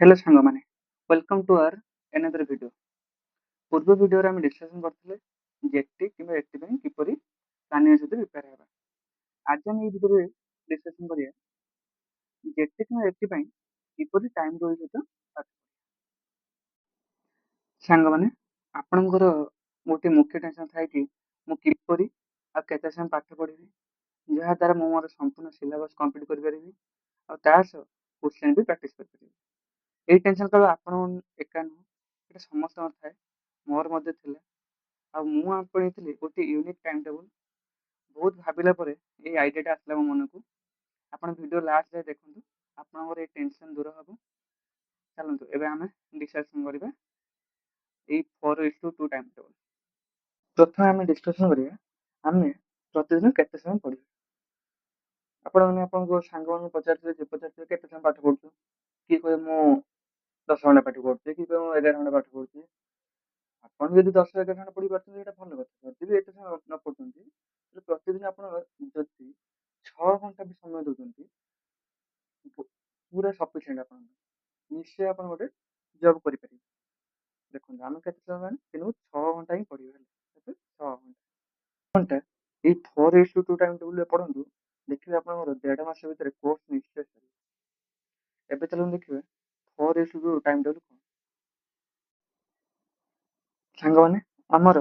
Hello ସାଙ୍ଗମାନେ, welcome to our another video. ପୂର୍ବ ଭିଡିଓରେ ଆମେ ଡିସ୍କସନ କରିଥିଲେ ଜେଟି କିମ୍ବା ଏଟି ପାଇଁ କିପରି ସ୍ଥାନୀୟ ସହିତ ପ୍ରିପେୟାର ହେବା। ଆଜି ଆମେ ଏଇ ଭିଡିଓରେ ଡିସ୍କସନ କରିବା ଜେଟି କିମ୍ବା ଏଟି ପାଇଁ କିପରି ଟାଇମ ଟେବୁଲ ସହିତ ପାଠ ପଢ଼ିବା। ସାଙ୍ଗମାନେ, ଆପଣଙ୍କର ଗୋଟେ ମୁଖ୍ୟ ଟେନସନ ଥାଏ କି ମୁଁ କିପରି ଆଉ କେତେ ସମୟ ପାଠ ପଢିବି, ଯାହା ଦ୍ୱାରା ମୁଁ ମୋର ସମ୍ପୂର୍ଣ୍ଣ ସିଲାବସ କମ୍ପ୍ଲିଟ କରିପାରିବି ଆଉ ତା ସହ କ୍ୱେଶ୍ଚନ ବି ପ୍ରାକ୍ଟିସ କରିପାରିବି। ଏଇ ଟେନସନ କେବଳ ଆପଣ ଏକା ନୁହଁ, ଏଇଟା ସମସ୍ତଙ୍କର ଥାଏ, ମୋର ମଧ୍ୟ ଥିଲା। ଆଉ ମୁଁ ଆପଣେଇଥିଲି ଗୋଟେ ୟୁନିକ୍ ଟାଇମ୍ ଟେବୁଲ୍। ବହୁତ ଭାବିଲା ପରେ ଏଇ ଆଇଡ଼ିଆଟା ଆସିଲା ମୋ ମନକୁ। ଆପଣ ଭିଡ଼ିଓ ଲାଷ୍ଟ ଯାଏ ଦେଖନ୍ତୁ, ଆପଣଙ୍କର ଏଇ ଟେନସନ୍ ଦୂର ହେବ। ଚାଲନ୍ତୁ ଏବେ ଆମେ ଡିସ୍କସନ୍ କରିବା ଏଇ 4:2 ଟାଇମ୍ ଟେବୁଲ୍। ପ୍ରଥମେ ଆମେ ଡିସ୍କସନ୍ କରିବା ଆମେ ପ୍ରତିଦିନ କେତେ ସମୟ ପଢ଼ିବା। ଆପଣମାନେ ଆପଣଙ୍କ ସାଙ୍ଗମାନଙ୍କୁ ପଚାରୁଥିବେ କେତେ ସମୟ ପାଠ ପଢ଼ୁଛୁ, କିଏ କହିବେ ମୁଁ 10 ଘଣ୍ଟା ପାଠ ପଢ଼ୁଛି, କିଏ କହିବ ମୁଁ 11 ଘଣ୍ଟା ପାଠ ପଢ଼ୁଛି। ଆପଣ ଯଦି 10-11 ଘଣ୍ଟା ପଢି ପାରୁଛନ୍ତି ଏଇଟା ଭଲ କଥା। ଯଦି ବି ଏତେ ସମୟ ନ ପଢୁଛନ୍ତି ତାହେଲେ ପ୍ରତିଦିନ ଆପଣ ଯଦି 6 ଘଣ୍ଟା ବି ସମୟ ଦଉଛନ୍ତି ପୁରା ସଫିସିଏଣ୍ଟ ଆପଣଙ୍କ ନିଶ୍ଚୟ ଆପଣ ଗୋଟେ ଜବ୍ କରିପାରିବେ। ଦେଖନ୍ତୁ ଆମେ କେତେ ସମୟ ମାନେ ଦିନକୁ 6 ଘଣ୍ଟା ହିଁ ପଢିବା। କେତେ 6 ଘଣ୍ଟା ଏଇ 4:2 ଟାଇମ୍ ଟେବୁଲରେ ପଢନ୍ତୁ, ଦେଖିବେ ଆପଣଙ୍କର 1.5 ମାସ ଭିତରେ କୋର୍ସ ନିଶ୍ଚୟ ସରିବ। ଏବେ ଚାଲନ୍ତୁ ଦେଖିବେ 4:2 ଟାଇମ୍ ଟେବୁଲ କଣ। ସାଙ୍ଗମାନେ, ଆମର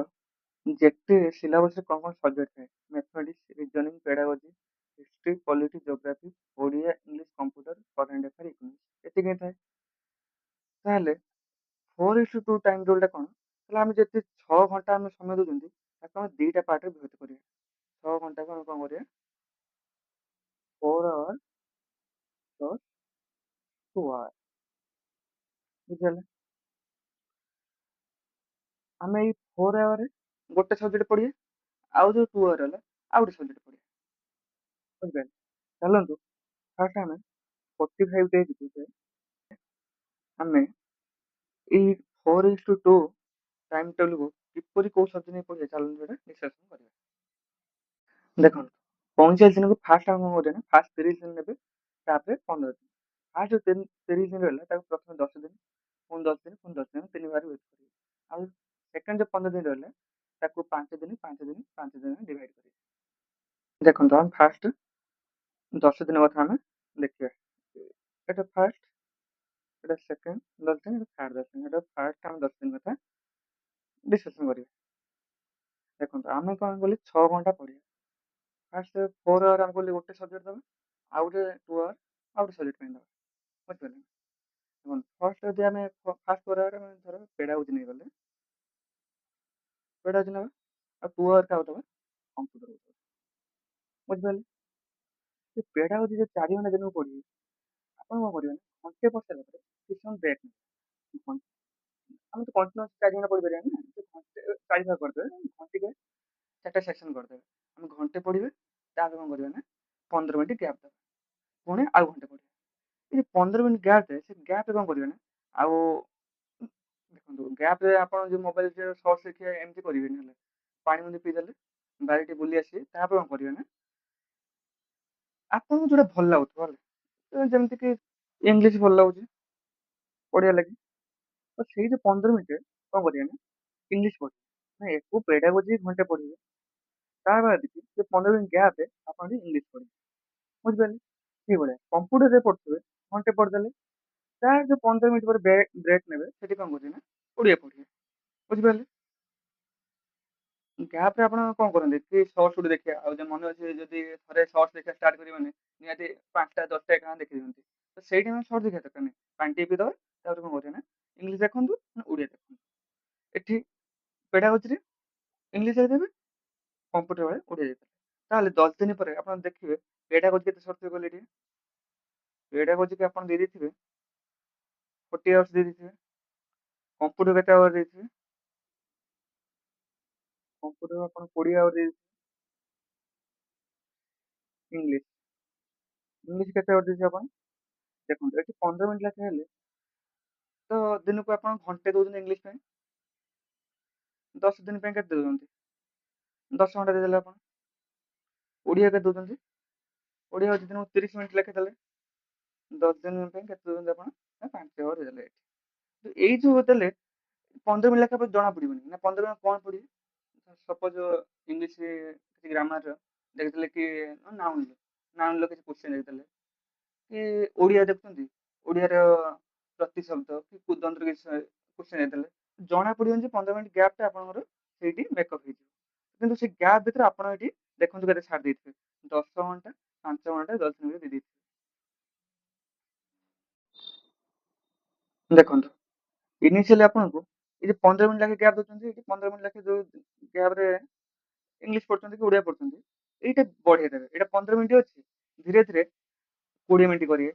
ଯେତେ ସିଲାବସରେ କଣ କଣ ସବଜେକ୍ଟ ଥାଏ, mathematics, reasoning, pedagogy, history, polity, geography, Odia, English, computer, current affair, economics, ଏତିକି ଥାଏ। ତାହେଲେ 4:2 ଟାଇମ୍ ଟେବୁଲଟା କଣ? ତାହେଲେ ଆମେ ଯେତେ 6 ଘଣ୍ଟା ଆମେ ସମୟ ଦଉଛନ୍ତି ତାକୁ ଆମେ ଦିଟା ପାର୍ଟରେ ବିଭକ୍ତ କରିବା। 6 ଘଣ୍ଟାକୁ ଆମେ କଣ କରିବା, 4 ଆୱାର ପ୍ଲସ୍ 2 ଆୱାର। ବୁଝିଗଲା? ଆମେ ଏଇ 4 ଆୱାରରେ ଗୋଟେ ସବଜେକ୍ଟ ପଢିବା, ଆଉ ଯୋଉ 2 ଆୱାର ହେଲା ଆଉ ଗୋଟେ ସବଜେକ୍ଟ ପଢିବା। ବୁଝିପାରିଲେ? ଚାଲନ୍ତୁ ଫାର୍ଷ୍ଟ ଆମେ 45 ଡେଜ୍ ଭିତରେ ଆମେ ଏଇ 4:2 ଟାଇମ୍ ଟେବୁଲକୁ କିପରି କୋଉ ସବଜେକ୍ଟ ନେଇ ପଢିବା, ଚାଲନ୍ତୁ ସେଇଟା ଡିସ୍କସନ୍ କରିବା। ଦେଖନ୍ତୁ 45 ଦିନକୁ ଫାର୍ଷ୍ଟ ଆମେ କଣ କରିବା ନା, ଫାର୍ଷ୍ଟ 30 ଦିନ ନେବେ, ତାପରେ 15 ଦିନ। ଫାର୍ଷ୍ଟ ଯୋଉ 30 ଦିନ ରହିଲା ତାକୁ ପ୍ରଥମେ 10 ଦିନ, ପୁଣି 10 ଦିନ, ପୁଣି 10 ଦିନ, 3 ଭାଗରେ ବିଭକ୍ତ କରିବେ। ଆଉ ସେକେଣ୍ଡ ଯୋଉ 15 ଦିନ ରହିଲା ତାକୁ 5 ଦିନ 5 ଦିନ 5 ଦିନ ଡିଭାଇଡ୍ କରିବେ। ଦେଖନ୍ତୁ ଆମେ ଫାର୍ଷ୍ଟ 10 ଦିନ କଥା ଆମେ ଦେଖିବା। ଏଟା ଫାର୍ଷ୍ଟ, ଏଟା ସେକେଣ୍ଡ 10 ଦିନ, ଏଟା ଥାର୍ଡ 10 ଦିନ। ଏଟା ଫାର୍ଷ୍ଟ ଆମେ 10 ଦିନ କଥା ଡିସ୍କସନ୍ କରିବା। ଦେଖନ୍ତୁ ଆମେ କଣ କଲେ 6 ଘଣ୍ଟା ପଢିବା। ଫାର୍ଷ୍ଟ 4 ଆୱାର ଆମେ କହିଲେ ଗୋଟେ ସବଜେକ୍ଟ ଦେବା, ଆଉ ଗୋଟେ 2 ଆୱାର ଆଉ ଗୋଟେ ସବଜେକ୍ଟ ପାଇଁ ଦେବା। ବୁଝିପାରିଲେ? ଦେଖନ୍ତୁ ଫାର୍ଷ୍ଟ ଯଦି ଆମେ ଫାର୍ଷ୍ଟ 4 ଆୱାର ଆମେ ଧର ପେଡାଗୋଜି ନେଇଗଲେ, ପେଡାଗୋଜି ନେବା, ଆଉ 2 ଆୱାର କାହାକୁ ଦେବା, କମ୍ପ୍ୟୁଟର ଦେବା। ବୁଝିପାରିଲେ? ସେ ପେଡାଗୋଜି ଯଦି 4 ଘଣ୍ଟା ଦିନକୁ ପଢିବେ, ଆପଣ କଣ କରିବେ ନା, ଘଣ୍ଟେ ପଢି ସାରିଲା ପରେ କିଛି ସମୟ ବ୍ରେକ୍ ନେବେ। ଆମେ ତ କଣ୍ଟିନ୍ୟୁଅସ୍ 4 ଘଣ୍ଟା ପଢି ପାରିବାନି ନା, ତ ଘଣ୍ଟେ 4 ଭାଗ କରିଦେବେ, ଘଣ୍ଟିକେ 4ଟା ସେକ୍ସନ କରିଦେବେ। ଆମେ ଘଣ୍ଟେ ପଢିବେ, ତାପରେ କଣ କରିବା ନା 15 ମିନିଟ୍ ଗ୍ୟାପ୍ ଦେବା, ପୁଣି ଆଉ ଘଣ୍ଟେ ପଢିବା। ଏଇ ଯୋଉ 15 ମିନିଟ୍ ଗ୍ୟାପ୍ ରେ ସେ ଗ୍ୟାପ୍ ରେ କଣ କରିବେ ନା, ଆଉ ଦେଖନ୍ତୁ ଗ୍ୟାପ୍ ରେ ଆପଣ ଯୋଉ ମୋବାଇଲ ସର୍ଚ୍ଚ ଦେଖିବା ଏମିତି କରିବେନି। ହେଲେ ପାଣି ମୁନ୍ଦେ ପିଇଦେଲେ, ବାହାରେ ଟିକେ ବୁଲି ଆସିବେ, ତାପରେ କଣ କରିବେ ନା ଆପଣଙ୍କୁ ଯୋଉଟା ଭଲ ଲାଗୁଥିବ, ହେଲା ଯେମିତି କି ଇଂଲିଶ ଭଲ ଲାଗୁଛି ପଢିବା ଲାଗି, ତ ସେଇ ଯୋଉ 15 ମିନିଟ୍ କଣ କରିବେ ନା ଇଂଲିଶ ପଢିବେ। ନା ଏକୁ ପେଡାଗୋଜି ଘଣ୍ଟେ ପଢିବେ, ତା ବାଦ ଯୋଉ 15 ମିନିଟ୍ ଗ୍ୟାପ୍ ରେ ଆପଣ ଟିକେ ଇଂଲିଶ ପଢିବେ। ବୁଝିପାରିଲେ? ସେଇଭଳିଆ କମ୍ପ୍ୟୁଟରରେ ପଢୁଥିବେ, ଘଣ୍ଟେ ପଢିଦେଲେ, ତାର ଯୋଉ 15 ମିନିଟ୍ ପରେ ବ୍ରେକ୍ ନେବେ, ସେଠି କଣ କରିବେ ନା ଓଡ଼ିଆ ପଢିବେ। ବୁଝିପାରିଲେ? ଗ୍ୟାପ୍ ରେ ଆପଣ କଣ କରନ୍ତି, କି ସର୍ଟସ ଗୋଟେ ଦେଖିବା, ଆଉ ଯୋଉ ମନେ ଅଛି ଯଦି ଥରେ ସର୍ଟସ ଦେଖିବା ଷ୍ଟାର୍ଟ କରିବେ ମାନେ ନିହାତି 5ଟା 10ଟା ଏକାଁ ଦେଖିଦିଅନ୍ତି। ତ ସେଇଠି ଆମେ ସର୍ଟ ଦେଖିବା ଦରକାର ନାହିଁ, ପାଣି ଟିକେ ପିଇଦବା, ତାପରେ କଣ କରିବା ନା ଇଂଲିଶ ଦେଖନ୍ତୁ ନା ଓଡ଼ିଆ ଦେଖନ୍ତୁ। ଏଠି ପେଡାଗୋଜିରେ ଇଂଲିଶ ଦେଇଦେବେ, କମ୍ପ୍ୟୁଟର ବେଳେ ଓଡ଼ିଆ ଦେଇଦେବେ। ତାହେଲେ 10 ଦିନ ପରେ ଆପଣ ଦେଖିବେ ପେଡାଗୋଜି କେତେ ସର୍ଟ ଥିବ କହିଲେ ଟିକେ। ପେଡାଗୋଜି କି ଆପଣ ଦେଇଦେଇଥିବେ 40 ଆୱାର୍ସ ଦେଇଦେଇଥିବେ, କମ୍ପ୍ୟୁଟର କେତେ ଆୱାର ଦେଇଥିବେ, କମ୍ପ୍ୟୁଟର ଆପଣ 20 ଆୱାର ଦେଇଥିବେ, ଇଂଲିଶ ଇଂଲିଶ କେତେ ଆୱାର ଦେଇଥିବେ ଆପଣ ଦେଖନ୍ତୁ। ଏଠି 15 ମିନିଟ୍ ଲେଖା ହେଲେ ତ ଦିନକୁ ଆପଣ ଘଣ୍ଟେ ଦଉଛନ୍ତି ଇଂଲିଶ ପାଇଁ, 10 ଦିନ ପାଇଁ କେତେ ଦଉଛନ୍ତି, 10 ଘଣ୍ଟା ଦେଇଦେଲେ ଆପଣ। ଓଡ଼ିଆ କେତେ ଦଉଛନ୍ତି, ଓଡ଼ିଆ ହଉଛି ଦିନକୁ 30 ମିନିଟ୍ ଲେଖା ଦେଲେ, 10 ଦିନ ପାଇଁ କେତେ ଦଉଛନ୍ତି ଆପଣ, ନା 5 ଆୱାର ଦେଲେ। ଏଇ ଯୋଉ ଦେଲେ 15 ମିନିଟ୍ ଲେଖା ଜଣା ପଡିବନି ନା 15 ମିନିଟ୍ କଣ ପଢିବେ। ସପୋଜ ଇଂଲିଶ କିଛି ଗ୍ରାମାର ଦେଖିଥିଲେ କି ନାଉନ୍ ର କିଛି କୋଶ୍ଚେନ୍ ଦେଖିଥିଲେ କି ଓଡିଆ ଦେଖୁଛନ୍ତି ଓଡିଆର ପ୍ରତିଶବ୍ଦ କି କୁଦନ୍ତ୍ର କିଛି କୋଶ୍ଚେନ୍ ଦେଇଥିଲେ ଜଣା ପଡିବନି ଯେ 15 ମିନିଟ୍ ଗ୍ୟାପ୍ ଟା ଆପଣଙ୍କର ସେଇଠି ମେକଅପ୍ ହେଇଯିବ। କିନ୍ତୁ ସେ ଗ୍ୟାପ୍ ଭିତରେ ଆପଣ ଏଠି ଦେଖନ୍ତୁ କେତେ ଛାଡି ଦେଇଥିବେ 10 ଘଣ୍ଟା 5 ଘଣ୍ଟା 10 ମିନିଟ୍ ଦେଇଦେଇଥିବେ। ଦେଖନ୍ତୁ ଇନିସିଆଲି ଆପଣଙ୍କୁ ଏଇ ଯେ 15 ମିନିଟ୍ ଲେଖେ ଗ୍ୟାପ୍ ଦଉଛନ୍ତି ଏଠି 15 ମିନିଟ୍ ଲେଖେ ଯୋଉ ଗ୍ୟାପ୍ ରେ ଇଂଲିଶ ପଢୁଛନ୍ତି କି ଓଡିଆ ପଢୁଛନ୍ତି ଏଇଟା ବଢେଇ ଦେବେ। ଏଇଟା 15 ମିନିଟ୍ ଅଛି ଧୀରେ ଧୀରେ 20 ମିନିଟ୍ କରିବେ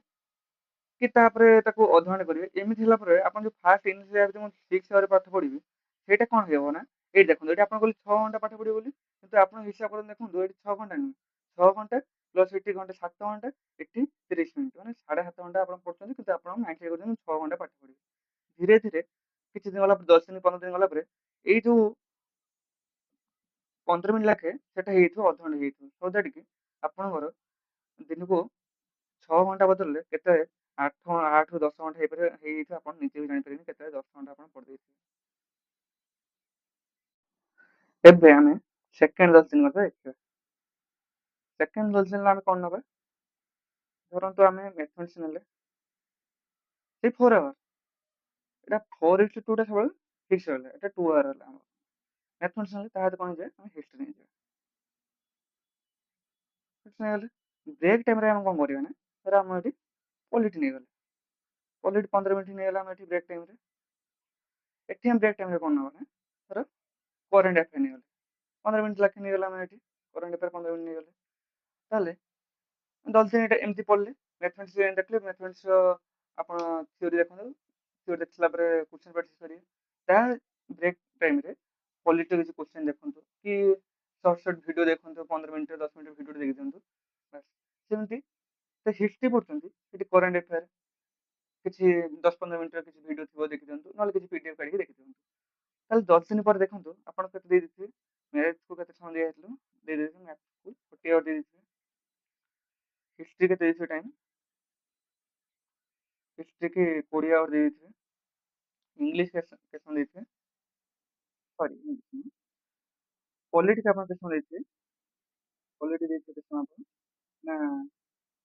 କି ତାପରେ ତାକୁ ଅଧଘଣ୍ଟେ କରିବେ। ଏମିତି ହେଲା ପରେ ଆପଣ ଯୋଉ ଫାର୍ଷ୍ଟ ଇନିସିଆଲି ମୁଁ 6 ଆୱାର ପାଠ ପଢିବି ସେଇଟା କଣ ହେବ ନା ଏଇଠି ଦେଖନ୍ତୁ ଏଇଠି ଆପଣ କହିଲେ 6 ଘଣ୍ଟା ପାଠ ପଢିବେ ବୋଲି କିନ୍ତୁ ଆପଣ ହିସାବ କରନ୍ତୁ ଦେଖନ୍ତୁ ଏଇଠି 6 ଘଣ୍ଟା ନୁହେଁ 6 ଘଣ୍ଟା ପ୍ଲସ୍ ଏଠି ଘଣ୍ଟେ 7 ଘଣ୍ଟା ଏଠି 30 ମିନିଟ୍ ମାନେ 7.5 ଘଣ୍ଟା ଆପଣ ପଢୁଛନ୍ତି କିନ୍ତୁ ଆପଣ ମାଇଣ୍ଡ କରୁଛନ୍ତି 6 ଘଣ୍ଟା ପାଠ ପଢିବେ। ଧୀରେ ଧୀରେ କିଛି ଦିନ ଗଲା ପରେ 10 ଦିନ 15 ଦିନ ଗଲା ପରେ ଏଇ ଯୋଉ 15 ମିନିଟ୍ ଲେଖେ ସେଟା ହେଇଥିବ ଅଧଘଣ୍ଟେ ହେଇଥିବ ସୋ ଦ୍ୟାଟ କି ଆପଣଙ୍କର ଦିନକୁ 6 ଘଣ୍ଟା ବଦଳରେ କେତେ 8ରୁ 10 ଘଣ୍ଟା ହେଇଯାଇଥିବ ଆପଣ ନିଜେ ବି ଜାଣିପାରିବେନି କେତେବେଳେ 10 ଘଣ୍ଟା ଆପଣ ପଢିଦେଇଥିବେ। ଏବେ ଆମେ ସେକେଣ୍ଡ 10 ଦିନ କଥା ଦେଖିବା। ସେକେଣ୍ଡ 10 ଦିନରେ ଆମେ କଣ ନବା ଧରନ୍ତୁ ଆମେ ମ୍ୟାଥମେଟିକ୍ସ ନେଲେ ସେଇ 4 ଆୱାର ଏଇଟା 4:2 ଟା ସବୁବେଳେ ଫିକ୍ସ ରହିଲା ଏଟା 2 ଆୱାର ହେଲା ଆମର ମ୍ୟାଥମେଟିକ୍ସ ନେଲେ ତା ସହିତ କଣ ହେଇଯାଏ ଆମେ ହିଷ୍ଟ୍ରି ନେଇଯିବା। ହିଷ୍ଟ୍ରି ନେଇଗଲେ ବ୍ରେକ୍ ଟାଇମରେ ଆମେ କଣ କରିବା ନା ଧର ଆମେ ଏଠି ପଲିଟି ନେଇଗଲେ ପଲିଟି 15 ମିନିଟ୍ ନେଇଗଲା ଆମେ ଏଠି ବ୍ରେକ୍ ଟାଇମରେ ଏଠି ଆମେ ବ୍ରେକ୍ ଟାଇମରେ କଣ ନବା ନା ଧର କରେଣ୍ଟ ଆଫେୟାର ନେଇଗଲେ 15 ମିନିଟ୍ ଲେଖେ ନେଇଗଲା ଆମେ ଏଠି କରେଣ୍ଟ ଆଫେୟାର 15 ମିନିଟ୍ ନେଇଗଲେ ତାହେଲେ 10 ଦିନ ଏଇଟା ଏମିତି ପଢିଲେ ମ୍ୟାଥମେଟିକ୍ସ ଦେଖିଲେ ମ୍ୟାଥମେଟିକ୍ସ ଆପଣ ଥିଓରି ଦେଖନ୍ତୁ ଥିଓରି ଦେଖିଲା ପରେ କ୍ୱେଶ୍ଚନ ପ୍ରାକ୍ଟିସ୍ କରିବେ ତା ବ୍ରେକ୍ ଟାଇମରେ ପଲିଟିର କିଛି କ୍ୱେଶ୍ଚନ ଦେଖନ୍ତୁ କି ସର୍ଟ ସର୍ଟ ଭିଡ଼ିଓ ଦେଖନ୍ତୁ 15 ମିନିଟ୍ 10 ମିନିଟ୍ ଭିଡ଼ିଓ ଦେଖି ଦିଅନ୍ତୁ ବାସ୍ ସେମିତି ସେ ହିଷ୍ଟ୍ରି ପଢୁଛନ୍ତି ସେଠି କରେଣ୍ଟ ଆଫେୟାର କିଛି 10-15 ମିନିଟ୍ର କିଛି ଭିଡ଼ିଓ ଥିବ ଦେଖିଦିଅନ୍ତୁ ନହେଲେ କିଛି ପିଡିଏଫ୍ କାଢିକି ଦେଖିଦିଅନ୍ତୁ। ତାହେଲେ 10 ଦିନ ପରେ ଦେଖନ୍ତୁ ଆପଣ କେତେ ଦେଇଦେଇଥିବେ ମ୍ୟାଥକୁ କେତେ ସମୟ ଦିଆଯାଇଥିଲା ଦେଇଦେଇଥିବେ ମ୍ୟାଥକୁ 40 ଆୱାର ଦେଇଦେଇଥିବେ ହିଷ୍ଟ୍ରି କେତେ ଦେଇଥିବେ ଟାଇମ୍ ହିଷ୍ଟ୍ରି କି 20 ଆୱାର ଦେଇଦେଇଥିବେ ଇଂଲିଶ କେତେ ସମୟ ଦେଇଥିବେ ସରି ପଲିଟିକି ଆପଣ କେତେ ସମୟ ଦେଇଥିବେ ପଲିଟି ଦେଇଥିବେ କେତେ ସମୟ ଆପଣ ନା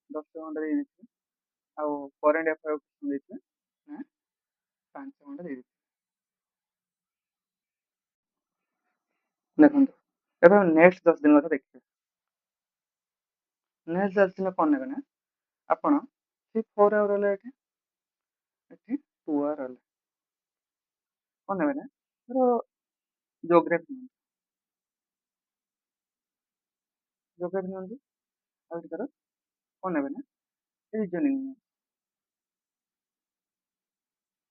10 ଘଣ୍ଟା ଦେଇଦେଇଥିବେ ଆଉ କରେଣ୍ଟ ଆଫେୟାର କେତେ ସମୟ ଦେଇଥିବେ ନା 5 ଘଣ୍ଟା ଦେଇଦେଇଥିବେ। ଦେଖନ୍ତୁ ଏବେ ଆମେ ନେକ୍ସଟ 10 ଦିନ କଥା ଦେଖିବା। ନେକ୍ସଟ 10 ଦିନ କଣ ନେବେ ନା ଆପଣ ସେ 4 ଆୱାର ହେଲା ଏଠି 2 ଆୱାର ହେଲା କଣ ନେବେ ନା ଧର ଜୋଗ୍ରାଫି ନିଅନ୍ତୁ ଆଉ ଏଠି ତାର କଣ ନେବେ ନା ରିଜନିଂ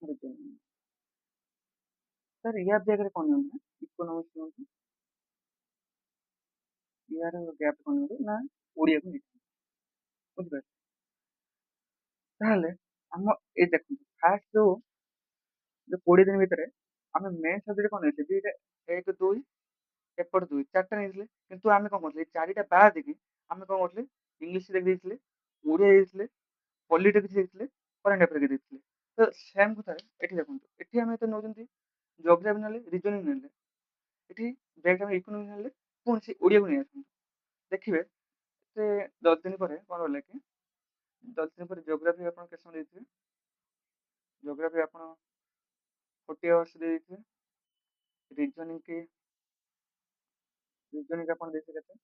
ରିଜନିଂ ସାର୍ ୟା ଜାଗାରେ କଣ ନିଅନ୍ତୁ ନା ଇକୋନୋମିକ୍ସ ନିଅନ୍ତୁ ୟାର ଗ୍ୟାପ୍ କଣ ନିଅନ୍ତୁ ନା ଓଡ଼ିଆକୁ ନେଇଥାନ୍ତୁ ବୁଝିପାରିଲେ ତାହେଲେ ଆମ ଏଇ ଦେଖନ୍ତୁ ଫାଷ୍ଟ ଯୋଉ 20 ଦିନ ଭିତରେ ଆମେ ମେନ୍ ସବଜେକ୍ଟ କଣ ନେଇଥିଲେ ଦୁଇଟା 1 2 ଏପଟେ 2 4ଟା ନେଇଥିଲେ କିନ୍ତୁ ଆମେ କଣ କରୁଥିଲେ 4ଟା ବାଦ ଦେଇକି ଆମେ କଣ କରୁଥିଲେ ଇଂଲିଶ ଦେଇଥିଲେ ଓଡ଼ିଆ ଦେଇଥିଲେ ପଲିଟି କିଛି ଦେଇଥିଲେ କରେଣ୍ଟ ଆଫେୟାର ଦେଇଥିଲେ ତ ସେମ୍ କଥା ଏଠି ଦେଖନ୍ତୁ ଏଠି ଆମେ ତ ନେଉଛନ୍ତି ଜୋଗ୍ରାଫି ନେଲେ ରିଜନିଂ ନେଲେ ଏଠି ବ୍ରେକ୍ ଆମେ ଇକୋନୋମିକ୍ସ ନେଲେ ପୁଣି ସେ ଓଡ଼ିଆକୁ ନେଇ ଆସନ୍ତୁ ଦେଖିବେ ସେ 10 ଦିନ ପରେ କଣ ହେଲା କି 10 ଦିନ ପରେ ଜୋଗ୍ରାଫି ଆପଣ କେତେ ସମୟ ଦେଇଥିବେ ଜୋଗ୍ରାଫି ଆପଣ 40 ଆୱାର୍ସ ଦେଇଥିବେ ରିଜନିଂ କି ରିଜନିଂ ଆପଣ ଦେଇଥିବେ କେତେ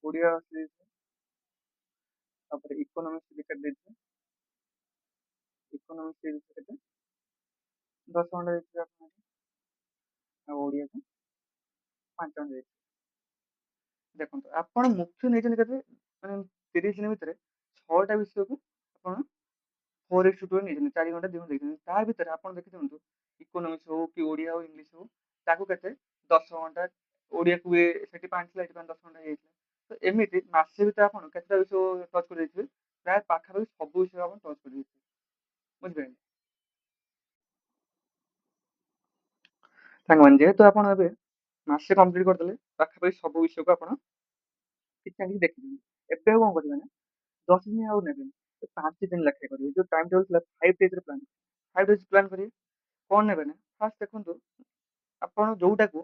20 ଆୱାର୍ସ ଦେଇଥିବେ ତାପରେ ଇକୋନୋମିକ୍ସ କେତେ ଦେଇଥିବେ ଇକୋନୋମିକ୍ସ ଦେଇଥିବେ କେତେ 10 ଘଣ୍ଟା ଦେଇଥିବେ ଆପଣ ଆଉ ଓଡ଼ିଆକୁ 5 ଘଣ୍ଟା ଦେଇଥିବେ ଦେଖନ୍ତୁ ଆପଣ ମୁଖ୍ୟ ନେଇଛନ୍ତି କେତେ ମାନେ 30 ଦିନ ଭିତରେ 6ଟା ବିଷୟକୁ ଆପଣ 4:2 ନେଇଛନ୍ତି 4 ଘଣ୍ଟା 2 ଘଣ୍ଟା ଦେଇଛନ୍ତି ତା ଭିତରେ ଆପଣ ଦେଖିଦିଅନ୍ତୁ ଇକୋନୋମିକ୍ସ ହଉ କି ଓଡ଼ିଆ ହଉ ଇଂଲିଶ ହଉ ତାକୁ କେତେ 10 ଘଣ୍ଟା ଓଡ଼ିଆକୁ ବି ସେଠି 5 ଥିଲା ଏଠି 10 ଘଣ୍ଟା ହେଇଯାଇଥିଲା ତ ଏମିତି ମାସେ ଭିତରେ ଆପଣ କେତେଟା ବିଷୟ ଟଚ୍ କରିଦେଇଥିବେ ପ୍ରାୟ ପାଖାପାଖି ସବୁ ବିଷୟ ଆପଣ ଟଚ୍ କରିଦେଇଥିବେ ବୁଝିପାରିଲେ ସାଙ୍ଗମାନେ ଯେହେତୁ ଆପଣ ଏବେ ମାସେ କମ୍ପ୍ଲିଟ୍ କରିଦେଲେ ପାଖାପାଖି ସବୁ ବିଷୟକୁ ଆପଣ କିଛି ନା କିଛି ଦେଖିଦିଅନ୍ତୁ ଏବେ ଆଉ କଣ କରିବେ ନା 10 ଦିନ ଆଉ ନେବେନି 5 ଦିନ ଲେଖାଏଁ କରିବେ ଯୋଉ ଟାଇମ୍ ଟେବୁଲ୍ ଥିଲା 5 ଡେଜ୍ ର ପ୍ଲାନ୍ 5 ଡେଜ୍ ପ୍ଲାନ୍ କରିବେ କ'ଣ ନେବେ ନା ଫାର୍ଷ୍ଟ ଦେଖନ୍ତୁ ଆପଣ ଯୋଉଟାକୁ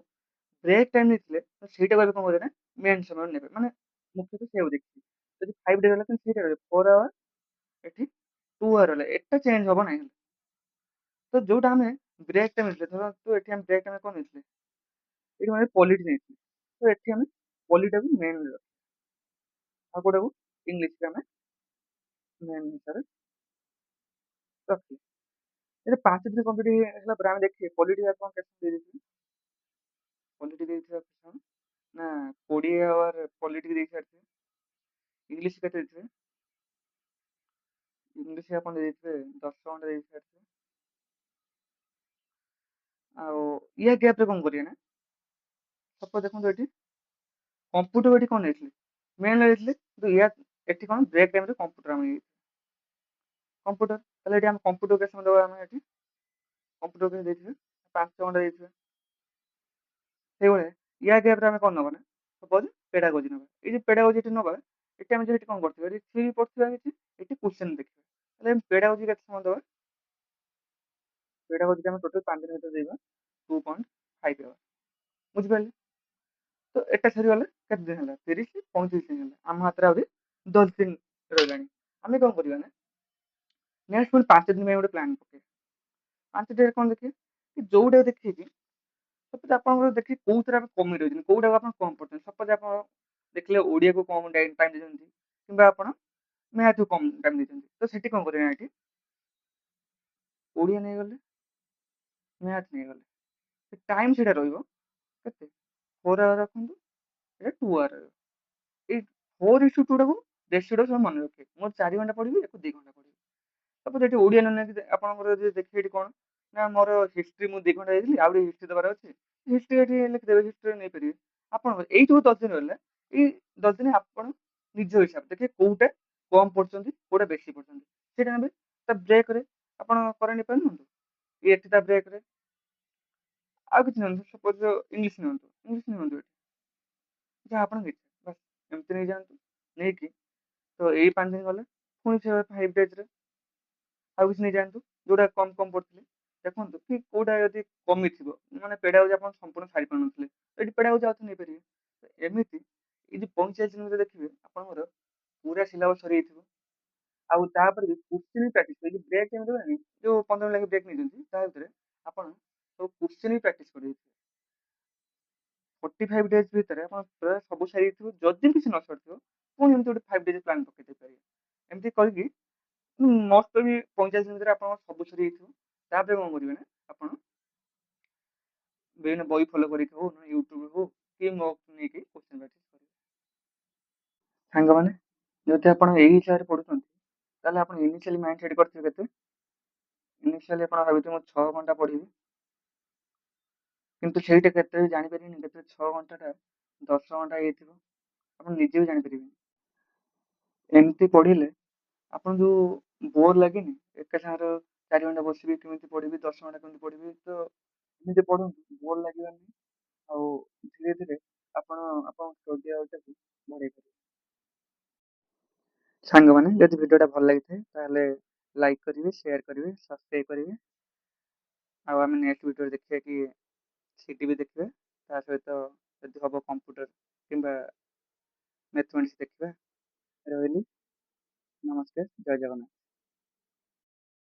ବ୍ରେକ୍ ଟାଇମ୍ ନେଇଥିଲେ ତ ସେଇଟାକୁ ଏବେ କ'ଣ କରିବେ ନା ମେନ୍ ସମୟରେ ନେବେ। ମାନେ ମୁଖ୍ୟତଃ ସେଇଆକୁ ଦେଖିକି। ଯଦି 5 ଡେ ହେଲା ତାହେଲେ ସେଇଟା ରହିବ 4 ଆୱାର ଏଠି 2 ଆୱାର ହେଲା। ଏଟା ଚେଞ୍ଜ ହବ ନାହିଁ। ତ ଯୋଉଟା ଆମେ ବ୍ରେକ୍ ଟାଇମ୍ ନେଇଥିଲେ ଧରନ୍ତୁ ଏଠି ଆମେ ବ୍ରେକ୍ ଟାଇମ୍ ରେ କ'ଣ ନେଇଥିଲେ? ଏଠି ମାନେ ପଲିଟି ନେଇଥିଲେ। ତ ଏଠି ଆମେ ପଲିଟାକୁ ମେନ୍ ରେ ରଖିବା। ଆଉ କୋଉଟାକୁ ଇଂଲିଶରେ ଆମେ ମେନ୍ ହିସାବରେ ରଖିବା। ଏଇଟା 5 ଦିନ କମ୍ପ୍ଲିଟ୍ ହେଲା ପରେ ଆମେ ଦେଖିବା ପଲିଟି ଆପଣ କେତେ ଦେଇଦେଇଥିବେ? ପଲିଟି ଦେଇଥିବେ ଆପଣ ନା 20 ଆୱାର ପଲିଟିକି ଦେଇସାରିଥିବେ। ଇଂଲିଶ କେତେ ଦେଇଥିବେ? ଇଂଲିଶ ଆପଣ ଦେଇଥିବେ 10 ଘଣ୍ଟା ଦେଇସାରିଥିବେ। ଆଉ ୟା ଗ୍ୟାପରେ କ'ଣ କରିବେ ନା ସପୋଜ୍ ଦେଖନ୍ତୁ ଏଠି କମ୍ପ୍ୟୁଟର ଏଠି କ'ଣ ନେଇଥିଲେ? ମେନ୍ ରେ ଦେଇଥିଲେ କିନ୍ତୁ ଏଠି କ'ଣ ବ୍ରେକ୍ ଟାଇମ୍ ରେ କମ୍ପ୍ୟୁଟର ଆମେ ନେଇଯାଇଥିବା। କମ୍ପ୍ୟୁଟର ତାହେଲେ ଏଠି ଆମେ କମ୍ପ୍ୟୁଟର କେତେ ସମୟ ଦେବା ଆମେ ଏଠି? କମ୍ପ୍ୟୁଟର କେତେ ଦେଇଥିବେ? 5 ଘଣ୍ଟା ଦେଇଥିବେ। ସେଇଭଳିଆ ୟା ଗ୍ୟାପରେ ଆମେ କ'ଣ ନବା ନା ସପୋଜ୍ ପେଡାଗୋଜି ନବା। ଏଇ ଯୋଉ ପେଡାଗୋଜି ଏଠି ନବା ଏଠି ଆମେ ଏଠି କ'ଣ କରୁଥିବା ଏଠି ଥିଓରି ପଢୁଥିବା କିଛି ଏଠି କ୍ୱେଶ୍ଚନ ଦେଖିବା। ତାହେଲେ ପେଡାଗୋଜି କେତେ ସମୟ ଦବା? ପେଡାଗୋଜି ଆମେ ଟୋଟାଲ୍ 5 ଦିନ ଭିତରେ ଦେଇବା 2.5 ଆୱାର। ବୁଝିପାରିଲେ? ତ ଏଟା ସରିଗଲେ କେତେ ଦିନ ହେଲା? 30 35 ଦିନ ହେଲା। ଆମ ହାତରେ ଆହୁରି 10 ଦିନ ରହିଲାଣି। ଆମେ କ'ଣ କରିବା ନା ନେକ୍ସଟ୍ ପୁଣି 5 ଦିନ ପାଇଁ ଗୋଟେ ପ୍ଲାନ୍ ପକେଇବା। 5 ଦିନରେ କ'ଣ ଦେଖିବା? କି ଯୋଉଟାକୁ ଦେଖିକି ସପୋଜ୍ ଆପଣଙ୍କର ଦେଖିକି କୋଉଥିରେ ଆପଣ କମି ରହିଛନ୍ତି, କୋଉଟାକୁ ଆପଣ କମ୍ ପଢୁଛନ୍ତି। ସପୋଜ୍ ଆପଣ ଦେଖିଲେ ଓଡ଼ିଆକୁ କମ୍ ଟାଇମ୍ ଦେଇଛନ୍ତି କିମ୍ବା ଆପଣ ମ୍ୟାଥକୁ କମ୍ ଟାଇମ୍ ଦେଇଛନ୍ତି। ତ ସେଠି କ'ଣ କରିବେ ନା ଏଠି ଓଡ଼ିଆ ନେଇଗଲେ, ମ୍ୟାଥ୍ ନେଇଗଲେ। ଟାଇମ୍ ସେଇଟା ରହିବ କେତେ 4 ଆୱାର ରଖନ୍ତୁ, ଏଇଟା 2 ଆୱାର ରହିବ। ଏଇ 4:2 ଟାକୁ ରେସିଓଟାକୁ ସବୁ ମନେ ରଖିବେ। ମୁଁ 4 ଘଣ୍ଟା ପଢିବି, ୟାକୁ 2 ଘଣ୍ଟା ପଢିବି। ସପୋଜ୍ ଏଠି ଓଡ଼ିଆ ନ ନେଇକି ଆପଣଙ୍କର ଯଦି ଦେଖିବେ ଏଠି କ'ଣ ନା ମୋର ହିଷ୍ଟ୍ରି ମୁଁ 2 ଘଣ୍ଟା ଦେଇଥିଲି ଆଉ ଗୋଟେ ହିଷ୍ଟ୍ରି ଦେବାର ଅଛି। ହିଷ୍ଟ୍ରି ଏଠି ଲେଖିଦେବେ, ହିଷ୍ଟ୍ରି ନେଇପାରିବେ। ଆପଣଙ୍କର ଏଇ ଯୋଉ 10 ଦିନ ରହିଲା, ଏଇ 10 ଦିନ ଆପଣ ନିଜ ହିସାବରେ ଦେଖିବେ କୋଉଟା କମ୍ ପଢୁଛନ୍ତି, କୋଉଟା ବେଶୀ ପଢୁଛନ୍ତି। ସେଇଟା ନେବେ। ତା ବ୍ରେକ୍ ରେ ଆପଣ କରେଣ୍ଟ ଆଫେୟାର ନିଅନ୍ତୁ। ଏଠି ତା ବ୍ରେକ୍ ରେ ଆଉ କିଛି ନିଅନ୍ତୁ। ସପୋଜ୍ ଇଂଲିଶ ନିଅନ୍ତୁ, ଇଂଲିଶ ନିଅନ୍ତୁ ଏଠି। ଯାହା ଆପଣଙ୍କ ଇଚ୍ଛା ବାସ୍ ଏମିତି ନେଇଯାଆନ୍ତୁ। ନେଇକି ତ ଏଇ 5 ଦିନ ଗଲେ ପୁଣି ସେ 5 ଡେଜ୍ ରେ ଆଉ କିଛି ନେଇଯାଆନ୍ତୁ ଯୋଉଟା କମ୍ ପଢୁଥିଲେ। ଦେଖନ୍ତୁ କି କୋଉଟା ଯଦି କମିଥିବ ମାନେ ପେଡାଗୋଜି ଆପଣ ସମ୍ପୂର୍ଣ୍ଣ ସାରି ପାରୁନଥିଲେ ଏଠି ପେଡାଗୋଜି ଆଉଥରେ ନେଇପାରିବେ। ତ ଏମିତି ଏଇ ଯୋଉ 45 ଦିନ ଭିତରେ ଦେଖିବେ ଆପଣଙ୍କର ପୁରା ସିଲାବସ୍ ସରିଯାଇଥିବ। ଆଉ ତାପରେ ବି କ୍ୱେଶ୍ଚିନ୍ ପ୍ରାକ୍ଟିସ୍ ଏଇ ଯୋଉ ବ୍ରେକ୍ ଟାଇମ୍ ରହିଲାନି ଯୋଉ 15 ମିନିଟ୍ ଲେଖା ବ୍ରେକ୍ ନେଇଛନ୍ତି ତା ଭିତରେ ଆପଣ ସବୁ କ୍ୱେଶ୍ଚିନ୍ ବି ପ୍ରାକ୍ଟିସ୍ କରିଯାଇଥିବେ। 45 ଡେଜ୍ ଭିତରେ ଆପଣ ପୁରା ସବୁ ସାରିଯାଇଥିବ। ଯଦି କିଛି ନ ସରିଥିବ ପୁଣି ଏମିତି ଗୋଟେ 5 ଡେଜ୍ ପ୍ଲାନ୍ ପକେଇ ଦେଇପାରିବେ। ଏମିତି କରିକି ମଷ୍ଟ ବି 45 ଦିନ ଭିତରେ ଆପଣଙ୍କର ସବୁ ସରିଯାଇଥିବ। ତାପରେ କ'ଣ କରିବେ ନା ଆପଣ ବିଭିନ୍ନ ବହି ଫଲୋ କରିକି ହଉ ନହେଲେ ୟୁଟ୍ୟୁବ ହଉ କି ମକ୍ ନେଇକି କ୍ୱେଶ୍ଚିନ୍ ପ୍ରାକ୍ଟିସ୍ କରିବେ। ସାଙ୍ଗମାନେ ଯଦି ଆପଣ ଏଇ ହିସାବରେ ପଢୁଛନ୍ତି ତାହେଲେ ଆପଣ ଇନିସିଆଲି ମାଇଣ୍ଡ ସେଟ୍ କରିଥିବେ କେତେ? ଇନିସିଆଲି ଆପଣ ଭାବିଥିବେ ମୁଁ 6 ଘଣ୍ଟା ପଢିବି। କିନ୍ତୁ ସେଇଟା କେତେବେଳେ ଜାଣିପାରିବେନି କେତେବେଳେ 6 ଘଣ୍ଟାଟା 10 ଘଣ୍ଟା ହେଇଯାଇଥିବ। ଆପଣ ନିଜେ ବି ଜାଣିପାରିବେନି। ଏମିତି ପଢିଲେ ଆପଣ ଯୋଉ ବୋର୍ ଲାଗେନି ଏକା ସାଙ୍ଗରେ 4 ଘଣ୍ଟା ବସିବି କେମିତି ପଢିବି 10 ଘଣ୍ଟା କେମିତି ପଢିବି ତ ଏମିତି ପଢନ୍ତୁ ବୋର୍ ଲାଗିବନି। ଆଉ ଧୀରେ ଧୀରେ ଆପଣ ଆପଣଙ୍କ ଷ୍ଟଡି ଆୱାରଟାକୁ ବଢେଇ ପାରିବେ। ସାଙ୍ଗମାନେ ଯଦି ଭିଡ଼ିଓଟା ଭଲ ଲାଗିଥାଏ ତାହେଲେ ଲାଇକ୍ କରିବେ, ସେୟାର କରିବେ, ସବସ୍କ୍ରାଇବ୍ କରିବେ। ଆଉ ଆମେ ନେକ୍ସଟ ଭିଡ଼ିଓରେ ଦେଖିବା କି ସିଟି ବି ଦେଖିବା ତା ସହିତ ଯଦି ହବ କମ୍ପ୍ୟୁଟର କିମ୍ବା ମ୍ୟାଥମେଟିକ୍ସ ଦେଖିବା। ରହିଲି ନମସ୍କାର, ଜୟ ଜଗନ୍ନାଥ।